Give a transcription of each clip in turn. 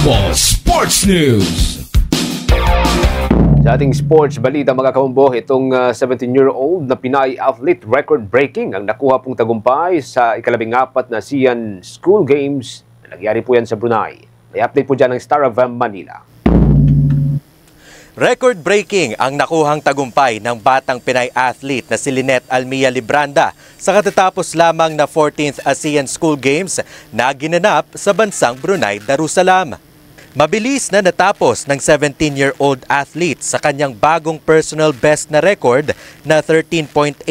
Bombo Sports News. Sa ating sports balita mga kaumbo, itong 17-year-old na Pinay athlete record-breaking ang nakuha pong tagumpay sa ikalabing-apat na ASEAN School Games na nagyari po yan sa Brunei. May update po dyan ng Star of Manila. Record-breaking ang nakuhang tagumpay ng batang Pinay athlete na si Lynette Almia Libranda sa katatapos lamang na 14th ASEAN School Games na ginanap sa bansang Brunei, Darussalam. Mabilis na natapos ng 17-year-old athlete sa kanyang bagong personal best na record na 13.82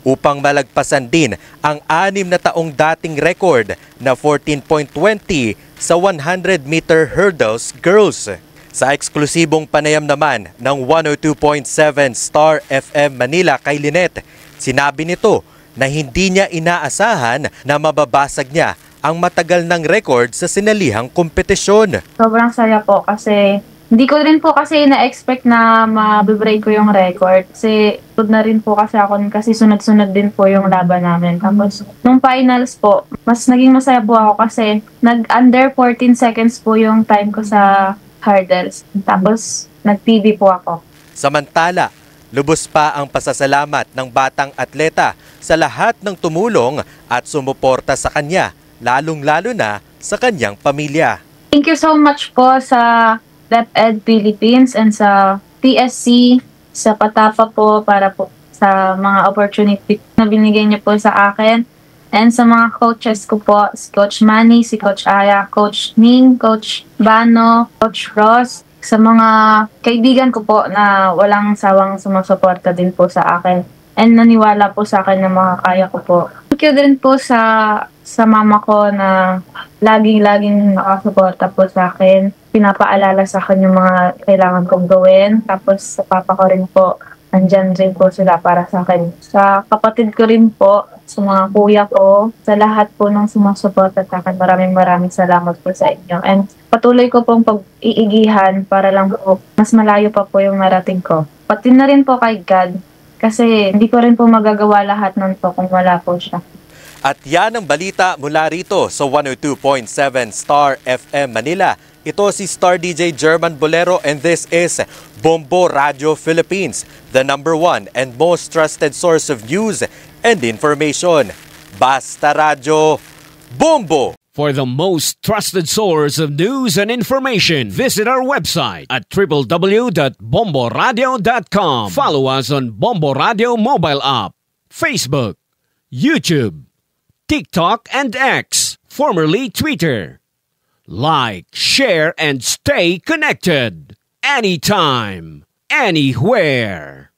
upang malagpasan din ang 6 na taong dating record na 14.20 sa 100-meter hurdles girls. Sa eksklusibong panayam naman ng 102.7 Star FM Manila kay Lynette, sinabi nito na hindi niya inaasahan na mababasag niya ang matagal ng record sa sinalihang kompetisyon. Sobrang saya po kasi hindi ko rin po kasi na-expect na mabibreak ko yung record. Kasi na rin po kasi ako kasi sunod-sunod din po yung laban namin. Tapos nung finals po, mas naging masaya po ako kasi nag-under 14 seconds po yung time ko sa hurdles. Tapos nag-PB po ako. Samantala, lubos pa ang pasasalamat ng batang atleta sa lahat ng tumulong at sumuporta sa kanya, lalong-lalo na sa kanyang pamilya. Thank you so much po sa DepEd Philippines and sa TSC, sa Patapa po para po sa mga opportunity na binigay niyo po sa akin. And sa mga coaches ko po, si Coach Manny, si Coach Aya, Coach Ning, Coach Bano, Coach Ross, sa mga kaibigan ko po na walang sawang sumusuporta din po sa akin. And naniwala po sa akin na makakaya ko po. Thank you din po sa mama ko na laging nakasuporta po sa akin. Pinapaalala sa akin yung mga kailangan kong gawin. Tapos sa papa ko rin po, andyan rin po sila para sa akin. Sa kapatid ko rin po, sa mga kuya ko, sa lahat po ng sumusuporta sa akin, maraming salamat po sa inyo. And patuloy ko pong pag-iigihan para lang po mas malayo pa po yung marating ko. Pati na rin po kay God, kasi hindi ko rin po magagawa lahat nun po kung wala po siya. At yan ang balita mula rito sa 102.7 Star FM Manila. Ito si Star DJ German Bolero and this is Bombo Radio Philippines, the #1 and most trusted source of news and information. Basta Radio, Bombo! For the most trusted source of news and information, visit our website at www.bomboradio.com. Follow us on Bombo Radio mobile app, Facebook, YouTube, TikTok, and X, formerly Twitter. Like, share, and stay connected. Anytime, anywhere.